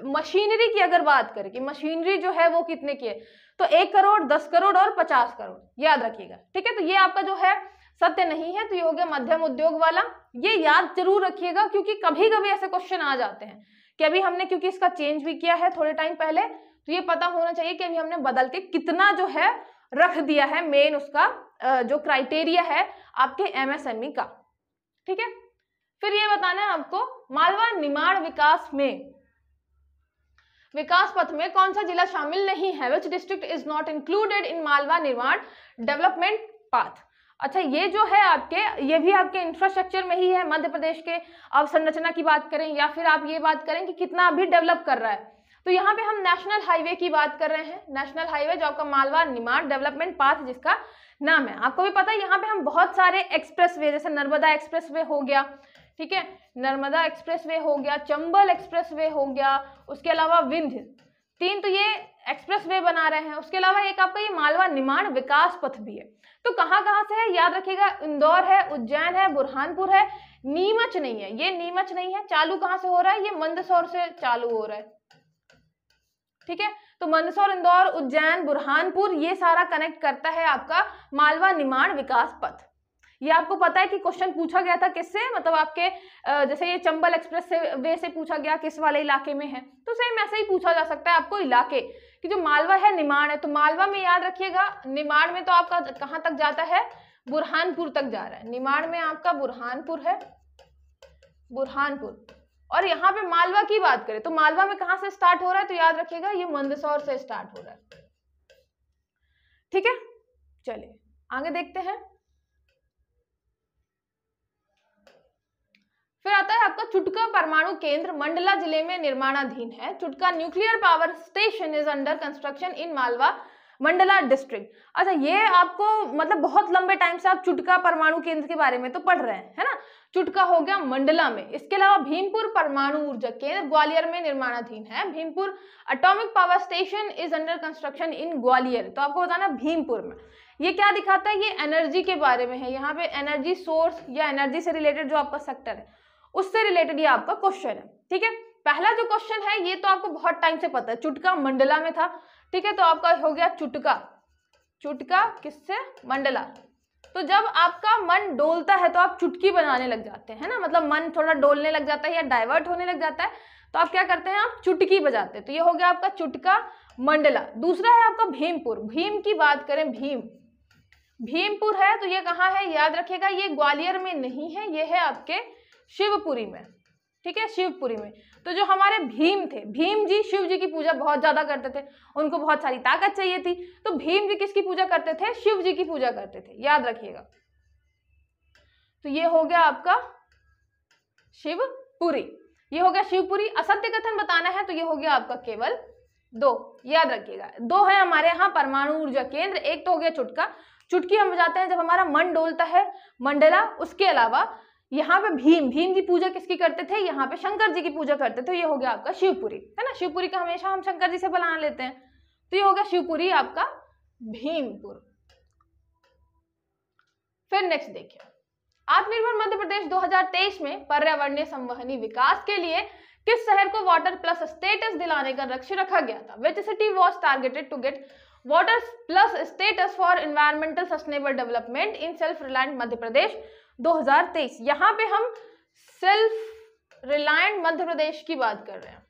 Speaker 1: मशीनरी की अगर बात करें कि मशीनरी जो है वो कितने की है, तो 1 करोड़, 10 करोड़ और 50 करोड़ याद रखिएगा। ठीक है, तो ये आपका जो है सत्य नहीं है, तो ये हो गया मध्यम उद्योग वाला। ये याद जरूर रखिएगा क्योंकि कभी कभी ऐसे क्वेश्चन आ जाते हैं कि अभी हमने क्योंकि इसका चेंज भी किया है थोड़े टाइम पहले, तो ये पता होना चाहिए कि अभी हमने बदल के कितना जो है रख दिया है मेन उसका जो क्राइटेरिया है आपके एमएसएमई का। ठीक है, फिर ये बताना है आपको मालवा निमाड़ विकास पथ में कौन सा जिला शामिल नहीं है? Which district is not included in Malwa निर्माण डेवलपमेंट पाथ। अच्छा, ये जो है आपके, ये भी आपके इंफ्रास्ट्रक्चर में ही है। मध्य प्रदेश के अवसंरचना की बात करें या फिर आप ये बात करें कि कितना अभी डेवलप कर रहा है, तो यहाँ पे हम नेशनल हाईवे की बात कर रहे हैं। नेशनल हाईवे जो आपका मालवा निमाड़ डेवलपमेंट पाथ जिसका नाम है, आपको भी पता है यहाँ पे हम बहुत सारे एक्सप्रेसवे, जैसे नर्मदा एक्सप्रेसवे हो गया, ठीक है, नर्मदा एक्सप्रेसवे हो गया, चंबल एक्सप्रेसवे हो गया, उसके अलावा विंध्य, 3 तो ये एक्सप्रेसवे बना रहे हैं। उसके अलावा एक आपका ये मालवा निमाड़ विकास पथ भी है। तो कहाँ से है याद रखिएगा, इंदौर है, उज्जैन है, बुरहानपुर है, नीमच नहीं है। ये नीमच नहीं है। चालू कहाँ से हो रहा है? ये मंदसौर से चालू हो रहा है। ठीक है, तो मंदसौर, इंदौर, उज्जैन, बुरहानपुर ये सारा कनेक्ट करता है आपका मालवा निमाड़ विकास पथ। ये आपको पता है कि क्वेश्चन पूछा गया था किससे, मतलब आपके जैसे ये चंबल एक्सप्रेस वे से पूछा गया किस वाले इलाके में है, तो सेम ऐसे ही पूछा जा सकता है आपको इलाके कि जो मालवा है निमाड़ है, तो मालवा में याद रखिएगा, निमाड़ में तो आपका कहाँ तक जाता है? बुरहानपुर तक जा रहा है। निमाड़ में आपका बुरहानपुर है, बुरहानपुर। और यहाँ पे मालवा की बात करें तो मालवा में कहाँ से स्टार्ट हो रहा है? तो याद रखिएगा ये मंदसौर से स्टार्ट हो रहा है। ठीक है, चलिए आगे देखते हैं। फिर आता है आपका चुटका परमाणु केंद्र मंडला जिले में निर्माणाधीन है। Chutka nuclear power station is under construction in Malwa Mandla district. अच्छा, ये आपको मतलब बहुत लंबे टाइम से आप चुटका परमाणु केंद्र के बारे में तो पढ़ रहे हैं, है ना। चुटका हो गया मंडला में। इसके अलावा भीमपुर परमाणु ऊर्जा केंद्र ग्वालियर में निर्माणाधीन है। Bhimpur atomic power station is under construction इन ग्वालियर। तो आपको बताना भीमपुर में ये क्या दिखाता है? ये एनर्जी के बारे में है। यहाँ पे एनर्जी सोर्स या एनर्जी से रिलेटेड जो आपका सेक्टर है उससे रिलेटेड ये आपका क्वेश्चन है। ठीक है, पहला जो क्वेश्चन है ये तो आपको बहुत टाइम से पता है, चुटका मंडला में था, ठीक है, तो आपका हो गया चुटका, चुटका किससे, मंडला। तो जब आपका मन डोलता है तो आप चुटकी बनाने लग जाते हैं ना, मतलब मन थोड़ा डोलने लग जाता है या डाइवर्ट होने लग जाता है तो आप क्या करते हैं, आप चुटकी बजाते हैं। तो ये हो गया आपका चुटका मंडला। दूसरा है आपका भीमपुर। भीम की बात करें, भीमपुर है तो ये कहाँ है, याद रखिएगा, ये ग्वालियर में नहीं है, ये है आपके शिवपुरी में, ठीक है, शिवपुरी में। तो जो हमारे भीम थे, भीम जी शिव जी की पूजा बहुत ज्यादा करते थे, उनको बहुत सारी ताकत चाहिए थी, तो भीम जी किसकी पूजा करते थे, शिव जी की पूजा करते थे, याद रखिएगा। तो ये हो गया आपका शिवपुरी, ये हो गया शिवपुरी। असत्य कथन बताना है तो ये हो गया आपका केवल 2, याद रखिएगा। 2 है हमारे यहाँ परमाणु ऊर्जा केंद्र, एक तो हो गया चुटका, चुटकी हम बजाते हैं जब हमारा मन डोलता है, मंडला। उसके अलावा यहाँ पे भीम की पूजा किसकी करते थे, यहाँ पे शंकर जी की पूजा करते थे, तो ये हो गया आपका शिवपुरी, है ना। शिवपुरी का हमेशा हम शंकर जी से बुला लेते हैं, तो ये हो गया शिवपुरी आपका भीमपुर। फिर नेक्स्ट देखिए, आत्मनिर्भर मध्य प्रदेश 2023 में पर्यावरणीय संवहनी विकास के लिए किस शहर को वाटर प्लस स्टेटस दिलाने का लक्ष्य रखा गया था। Which city was targeted to get water plus status for environmental sustainable development in self reliant Madhya Pradesh 2023। यहाँ पे हम सेल्फ रिलायंट मध्य प्रदेश की बात कर रहे हैं,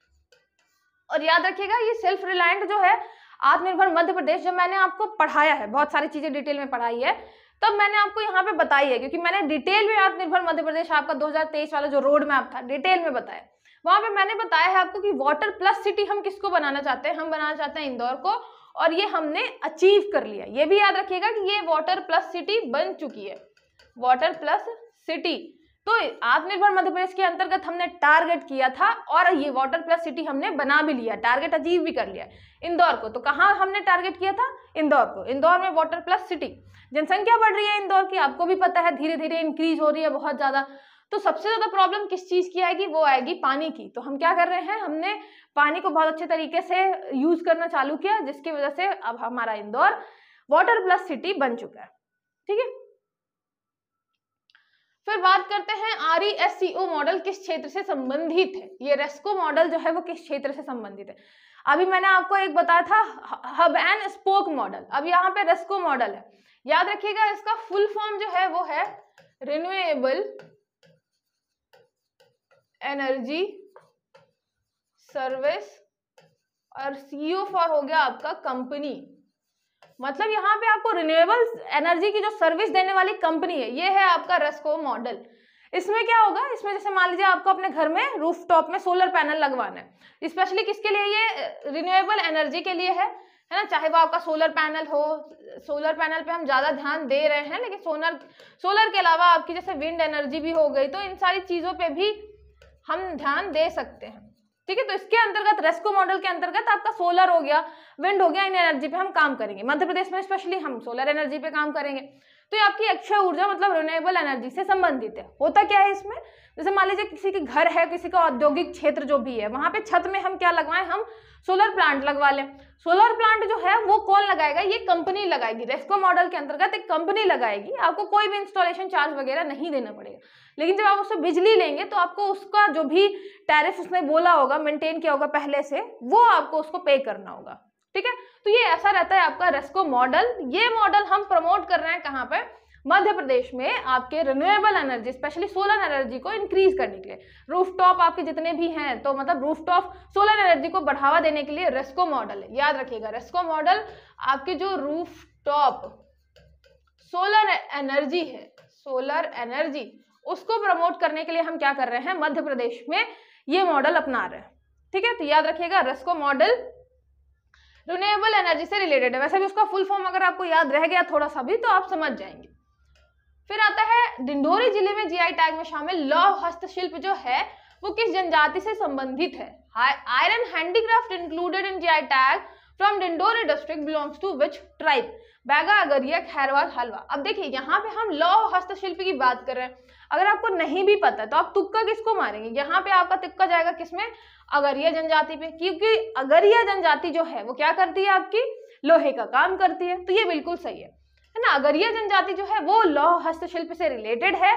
Speaker 1: और याद रखिएगा ये सेल्फ रिलायंट जो है आत्मनिर्भर मध्य प्रदेश, जब मैंने आपको पढ़ाया है, बहुत सारी चीजें डिटेल में पढ़ाई है, तब मैंने आपको यहाँ पे बताई है, क्योंकि मैंने डिटेल में आत्मनिर्भर मध्य प्रदेश आपका 2023 वाला जो रोड मैप था डिटेल में बताया। वहां पे मैंने बताया है आपको कि वाटर प्लस सिटी हम किसको बनाना चाहते हैं, हम बनाना चाहते हैं इंदौर को, और ये हमने अचीव कर लिया। ये भी याद रखिएगा कि ये वाटर प्लस सिटी बन चुकी है, वाटर प्लस सिटी। तो आत्मनिर्भर मध्य प्रदेश के अंतर्गत हमने टारगेट किया था और ये वाटर प्लस सिटी हमने बना भी लिया, टारगेट अचीव भी कर लिया इंदौर को। तो कहाँ हमने टारगेट किया था, इंदौर को। इंदौर में वाटर प्लस सिटी, जनसंख्या बढ़ रही है इंदौर की, आपको भी पता है, धीरे धीरे इंक्रीज हो रही है बहुत ज्यादा। तो सबसे ज्यादा प्रॉब्लम किस चीज की आएगी, वो आएगी पानी की। तो हम क्या कर रहे हैं, हमने पानी को बहुत अच्छे तरीके से यूज करना चालू किया, जिसकी वजह से अब हमारा इंदौर वाटर प्लस सिटी बन चुका है, ठीक है। फिर बात करते हैं RESCO मॉडल किस क्षेत्र से संबंधित है। ये रेस्को मॉडल जो है वो किस क्षेत्र से संबंधित है। अभी मैंने आपको एक बताया था हब एंड स्पोक मॉडल, अब यहाँ पे रेस्को मॉडल है। याद रखिएगा इसका फुल फॉर्म जो है वो है रिन्यूएबल एनर्जी सर्विस, और CO फॉर हो गया आपका कंपनी। मतलब यहाँ पे आपको रिन्यूएबल एनर्जी की जो सर्विस देने वाली कंपनी है, ये है आपका रेस्को मॉडल। इसमें क्या होगा, इसमें जैसे मान लीजिए आपको अपने घर में रूफटॉप में सोलर पैनल लगवाना है, स्पेशली किसके लिए, ये रिन्यूएबल एनर्जी के लिए है ना। चाहे वो आपका सोलर पैनल हो, सोलर पैनल पे हम ज्यादा ध्यान दे रहे हैं, लेकिन सोलर के अलावा आपकी जैसे विंड एनर्जी भी हो गई, तो इन सारी चीजों पे भी हम ध्यान दे सकते हैं, ठीक है। तो इसके अंतर्गत रेस्को मॉडल के अंतर्गत आपका सोलर हो गया, विंड हो गया, इन एनर्जी पे हम काम करेंगे। मध्य प्रदेश में स्पेशली हम सोलर एनर्जी पे काम करेंगे। तो ये आपकी अक्षय ऊर्जा मतलब रिन्यूएबल एनर्जी से संबंधित है। होता क्या है इसमें, जैसे मान लीजिए किसी के घर है, किसी का औद्योगिक क्षेत्र जो भी है, वहां पे छत में हम क्या लगवाएं, हम सोलर प्लांट लगवा लें। सोलर प्लांट जो है वो कौन लगाएगा, ये कंपनी लगाएगी। रेस्को मॉडल के अंतर्गत एक कंपनी लगाएगी, आपको कोई भी इंस्टॉलेशन चार्ज वगैरह नहीं देना पड़ेगा। लेकिन जब आप उससे बिजली लेंगे तो आपको उसका जो भी टैरिफ उसने बोला होगा, मेंटेन किया होगा पहले से, वो आपको उसको पे करना होगा, ठीक है। तो ये ऐसा रहता है आपका रेस्को मॉडल। ये मॉडल हम प्रमोट कर रहे हैं कहाँ पे, मध्य प्रदेश में आपके renewable energy specially solar energy को इंक्रीज करने के लिए। रूफटॉप आपके जितने भी हैं, तो मतलब रूफटॉप सोलर एनर्जी को बढ़ावा देने के लिए रेस्को मॉडल है। याद रखिएगा रेस्को मॉडल आपके जो रूफटॉप सोलर एनर्जी है, सोलर एनर्जी उसको प्रमोट करने के लिए हम क्या कर रहे हैं, मध्य प्रदेश में ये मॉडल अपना रहे हैं, ठीक है। तो याद रखिएगा रेस्को मॉडल रिन्यूएबल एनर्जी से रिलेटेड है। वैसे भी उसका फुल फॉर्म अगर आपको याद रह गया थोड़ा सा भी तो आप समझ जाएंगे। फिर आता है डिंडोरी जिले में GI टैग में शामिल लौह हस्तशिल्प जो है वो किस जनजाति से संबंधित है। Iron handicraft included in GI tag from Dindori district belongs to which tribe, Baiga, Agaria, Khairwal, Halwa. अब देखिए यहाँ पे हम लौह हस्तशिल्प की बात कर रहे हैं। अगर आपको नहीं भी पता तो आप तुक्का किसको मारेंगे, यहाँ पे आपका तुक्का जाएगा किसमें, अगरिया जनजाति पे, क्योंकि अगरिया जनजाति जो है वो क्या करती है, आपकी लोहे का काम करती है। तो ये बिल्कुल सही है ना। अगरिया जनजाति जो है वो लौह हस्तशिल्प से रिलेटेड है।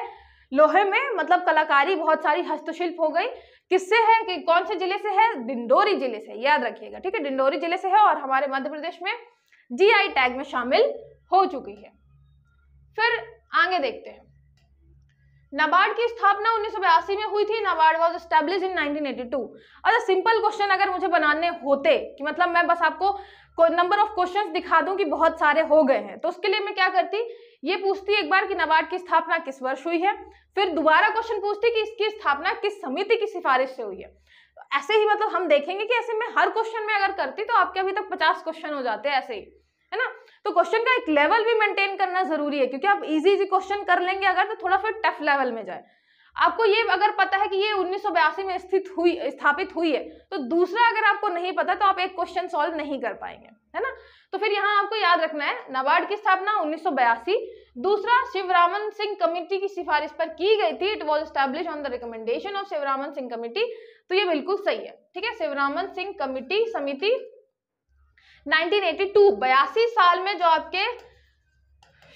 Speaker 1: लोहे में मतलब कलाकारी, बहुत सारी हस्तशिल्प हो गई, किससे है, कि कौन से जिले से है, डिंडोरी जिले से, याद रखिएगा, ठीक है, डिंडोरी जिले से है और हमारे मध्य प्रदेश में जीआई टैग में शामिल हो चुकी है। फिर आगे देखते हैं, नाबार्ड की स्थापना 1982 में हुई थी। NABARD was established in 1982। अच्छा, सिंपल क्वेश्चन अगर मुझे बनाने होते, कि मतलब मैं बस आपको नंबर ऑफ क्वेश्चंस दिखा दूं कि बहुत सारे हो गए हैं, तो उसके लिए मैं क्या करती, ये पूछती एक बार कि नाबार्ड की स्थापना किस वर्ष हुई है, फिर दोबारा क्वेश्चन पूछती कि इसकी स्थापना किस समिति की सिफारिश से हुई है। तो ऐसे ही मतलब हम देखेंगे कि ऐसे में हर क्वेश्चन में अगर करती तो आपके अभी तक 50 क्वेश्चन हो जाते हैं ऐसे ही, है ना। तो क्वेश्चन का एक लेवल भी मेंटेन करना जरूरी है, क्योंकि आप इजी क्वेश्चन कर लेंगे अगर, तो थोड़ा फिर टफ लेवल में जाए। आपको ये अगर पता है कि ये 1982 में स्थापित हुई है, तो दूसरा अगर आपको नहीं पता तो आप एक क्वेश्चन सॉल्व नहीं कर पाएंगे, है ना। तो फिर यहाँ आपको याद रखना है, नाबार्ड की स्थापना 1982, दूसरा शिवरामन सिंह कमेटी की सिफारिश पर की गई थी। It was established on the recommendation of Sivaraman Singh committee. तो ये बिल्कुल सही है, ठीक है। शिवरामन सिंह कमेटी समिति 1982, 82 साल में जो आपके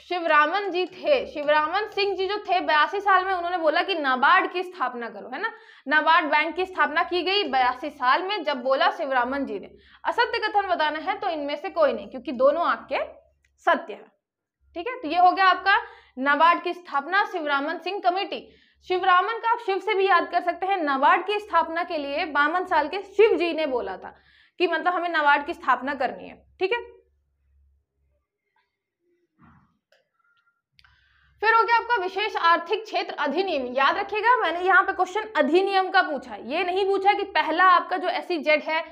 Speaker 1: शिवरामन जी थे, शिवरामन सिंह जी जो थे 82 साल में, उन्होंने बोला कि नाबार्ड की स्थापना करो, है ना। नाबार्ड बैंक की स्थापना की गई 82 साल में, जब बोला शिवरामन जी ने। असत्य कथन बताना है तो इनमें से कोई नहीं, क्योंकि दोनों आपके सत्य है, ठीक है। तो ये हो गया आपका नाबार्ड की स्थापना, शिवरामन सिंह कमेटी। शिवरामन का आप शिव से भी याद कर सकते हैं। नाबार्ड की स्थापना के लिए 52 साल के शिव जी ने बोला था कि मतलब हमें नाबार्ड की स्थापना करनी है, ठीक है। फिर हो गया आपका विशेष आर्थिक क्षेत्र अधिनियम। याद रखिएगा, मैंने यहाँ पे क्वेश्चन अधिनियम का पूछा है, ये नहीं पूछा कि पहला आपका जो SEZ है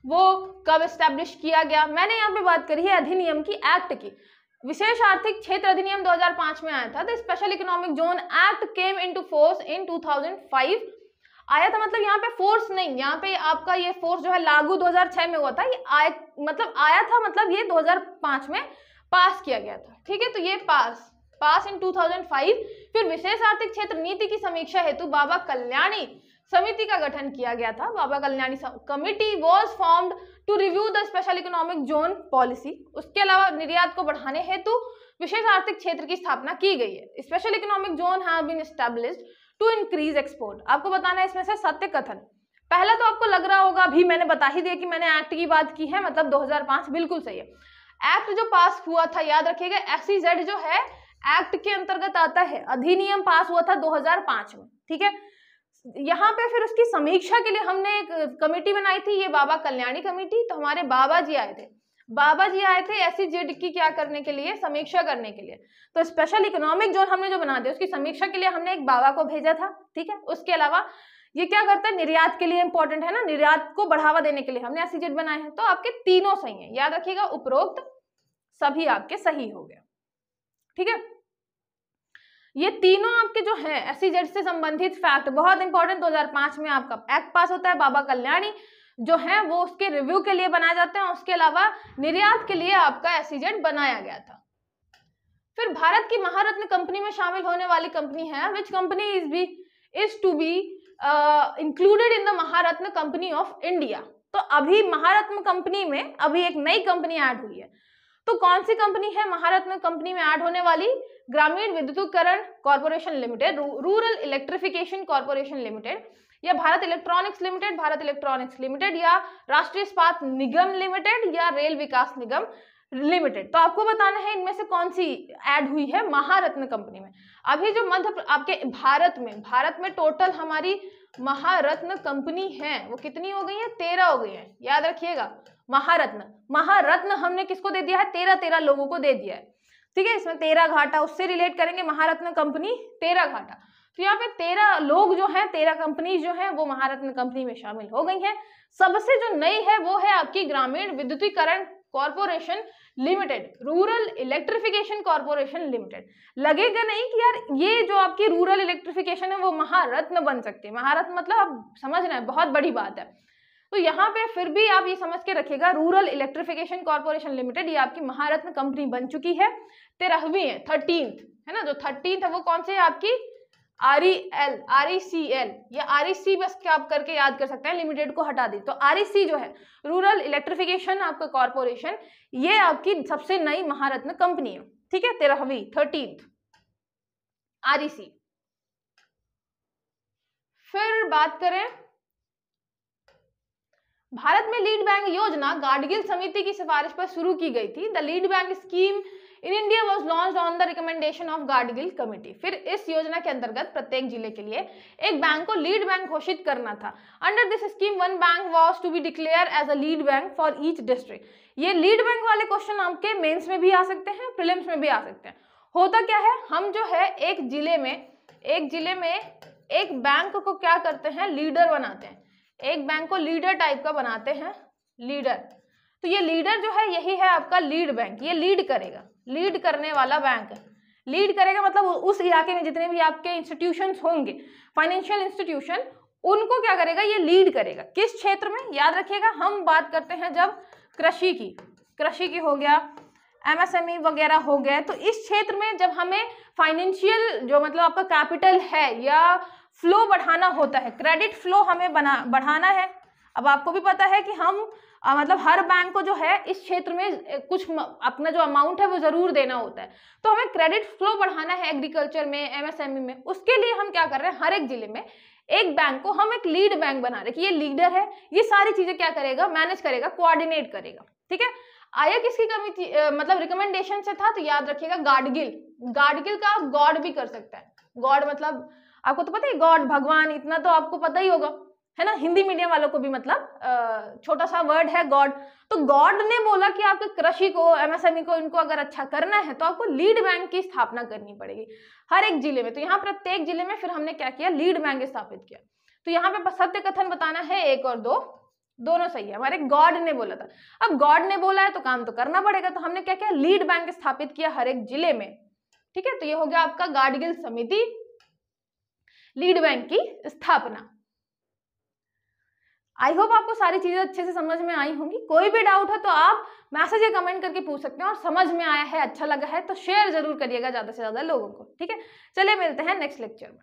Speaker 1: वो कब एस्टैब्लिश किया गया। मैंने यहाँ पे बात करी है अधिनियम की, एक्ट की। विशेष आर्थिक क्षेत्र अधिनियम 2005 में आया था। The special economic zone act came into force in 2005 आया था। मतलब यहाँ पे फोर्स नहीं, यहाँ पे आपका ये फोर्स जो है लागू 2006 में हुआ था, ये आया था, मतलब ये 2005 में पास किया गया था, ठीक है। तो ये पास इन 2005। फिर विशेष आर्थिक क्षेत्र नीति की समीक्षा हेतु बाबा कल्याणी समिति का गठन किया गया था। Baba Kalyani committee was formed to review the special economic zone policy. उसके अलावा निर्यात को बढ़ाने हेतु विशेष आर्थिक क्षेत्र की स्थापना की गई है। Special economic zone have been established to increase export. आपको बताना है इसमें से सत्य कथन। पहला तो आपको लग रहा होगा, अभी मैंने बता ही दिया कि मैंने एक्ट की बात की है, मतलब 2005 बिल्कुल सही है। एक्ट जो पास हुआ था, याद रखिएगा, SEZ जो है एक्ट के अंतर्गत आता है। अधिनियम पास हुआ था 2005 में, ठीक है। यहाँ पे फिर उसकी समीक्षा के लिए हमने एक कमेटी बनाई थी, ये बाबा कल्याणी कमेटी। तो हमारे बाबा जी आए थे SEZ की क्या करने के लिए, समीक्षा करने के लिए। तो स्पेशल इकोनॉमिक जोन हमने जो बना दिया, उसकी समीक्षा के लिए हमने एक बाबा को भेजा था, ठीक है। उसके अलावा ये क्या करता है, निर्यात के लिए इंपॉर्टेंट है ना, निर्यात को बढ़ावा देने के लिए हमने SEZ बनाए हैं। तो आपके तीनों सही है, याद रखिएगा, उपरोक्त सभी आपके सही हो गए, ठीक है। ये तीनों आपके जो है SEZ से संबंधित फैक्ट बहुत इंपॉर्टेंट। 2005 में आपका एक्ट पास होता है, बाबा कल्याणी जो है वो उसके रिव्यू के लिए बनाए जाते हैं। उसके अलावा निर्यात के लिए आपका SEZ बनाया गया था। फिर भारत की महारत्न कंपनी में शामिल होने वाली कंपनी है, which company is to be included in the Maharatna company of India. तो अभी महारत्न कंपनी में अभी एक नई कंपनी ऐड हुई है। तो कौन सी कंपनी है महारत्न कंपनी में ऐड होने वाली? ग्रामीण विद्युतीकरण corporation limited, rural electrification corporation limited, या भारत इलेक्ट्रॉनिक्स लिमिटेड, या राष्ट्रीय इस्पात निगम लिमिटेड, या रेल विकास निगम लिमिटेड। तो आपको बताना है इनमें से कौन सी ऐड हुई है महारत्न कंपनी में। अभी जो मध्य आपके भारत में टोटल हमारी महारत्न कंपनी है वो कितनी हो गई है? 13 हो गई है। याद रखिएगा, महारत्न हमने किसको दे दिया है? 13 लोगों को दे दिया है, ठीक है। इसमें 13 घाटा उससे रिलेट करेंगे, महारत्न कंपनी 13 घाटा। तो यहाँ पे 13 लोग जो हैं, 13 कंपनी जो हैं वो महारत्न कंपनी में शामिल हो गई हैं। सबसे जो नई है वो है आपकी ग्रामीण विद्युतीकरण corporation limited, rural electrification corporation limited. लगेगा नहीं कि यार ये जो आपकी रूरल इलेक्ट्रिफिकेशन है वो महारत्न बन सकती है। महारत्न मतलब आप समझ रहे हैं, बहुत बड़ी बात है। तो यहाँ पे फिर भी आप ये समझ के रखिएगा, रूरल इलेक्ट्रिफिकेशन कॉर्पोरेशन लिमिटेड ये आपकी महारत्न कंपनी बन चुकी है। 13वीं है, 13th है ना, जो 13th है वो कौन से है आपकी? RECL या REC बस क्या आप करके याद कर सकते हैं, लिमिटेड को हटा दी। तो REC जो है रूरल इलेक्ट्रिफिकेशन आपका कॉर्पोरेशन, ये आपकी सबसे नई महारत्न कंपनी है, ठीक है। 13th REC। फिर बात करें भारत में लीड बैंक योजना गाडगिल समिति की सिफारिश पर शुरू की गई थी। The lead bank scheme in India was launch on the recommendation of Gadgil committee. फिर इस योजना के अंतर्गत प्रत्येक जिले के लिए एक बैंक को लीड बैंक घोषित करना था। Under this scheme one bank was to be declare as a lead bank for each district. ये लीड बैंक वाले क्वेश्चन आपके मेंस में भी आ सकते हैं, प्रीलिम्स में भी आ सकते हैं। होता क्या है, हम जो है एक जिले में एक बैंक को क्या करते हैं, लीडर बनाते हैं। एक बैंक को लीडर टाइप का बनाते हैं, लीडर। तो ये लीडर जो है यही है आपका लीड बैंक। ये लीड करेगा, लीड करने वाला बैंक है। लीड करेगा मतलब उस इलाके में जितने भी आपके इंस्टीट्यूशंस होंगे, फाइनेंशियल इंस्टीट्यूशन, उनको क्या करेगा, ये लीड करेगा। किस क्षेत्र में, याद रखिएगा, हम बात करते हैं जब कृषि की हो गया, एमएसएमई वगैरह हो गए, तो इस क्षेत्र में जब हमें फाइनेंशियल जो मतलब आपका कैपिटल है या फ्लो बढ़ाना होता है, क्रेडिट फ्लो हमें बढ़ाना है। अब आपको भी पता है कि हम मतलब हर बैंक को जो है इस क्षेत्र में कुछ अपना जो अमाउंट है वो जरूर देना होता है। तो हमें क्रेडिट फ्लो बढ़ाना है एग्रीकल्चर में, एमएसएमई में। उसके लिए हम क्या कर रहे हैं, हर एक जिले में एक बैंक को हम एक लीड बैंक बना रहे हैं कि ये लीडर है, ये सारी चीजें क्या करेगा, मैनेज करेगा, कोऑर्डिनेट करेगा। ठीक है, आया किसकी कमिटी मतलब रिकमेंडेशन से था, तो याद रखिएगा गाडगिल का आप गॉड भी कर सकता है। गॉड मतलब आपको तो पता है, गॉड भगवान, इतना तो आपको पता ही होगा, है ना। हिंदी मीडियम वालों को भी मतलब छोटा सा वर्ड है गॉड। तो गॉड ने बोला कि आपके कृषि को, एमएसएमई को, इनको अगर अच्छा करना है तो आपको लीड बैंक की स्थापना करनी पड़ेगी हर एक जिले में। तो यहाँ प्रत्येक जिले में फिर हमने क्या किया, लीड बैंक स्थापित किया। तो यहाँ पे सत्य कथन बताना है, 1 और 2 दोनों सही है, हमारे गॉड ने बोला था। अब गॉड ने बोला है तो काम तो करना पड़ेगा। तो हमने क्या किया, लीड बैंक स्थापित किया हर एक जिले में। ठीक है, तो ये हो गया आपका गाडगिल समिति, लीड बैंक की स्थापना। आई होप आपको सारी चीजें अच्छे से समझ में आई होंगी। कोई भी डाउट है तो आप मैसेज या कमेंट करके पूछ सकते हैं। और समझ में आया है, अच्छा लगा है तो शेयर जरूर करिएगा ज्यादा से ज्यादा लोगों को। ठीक है, चलिए मिलते हैं नेक्स्ट लेक्चर में।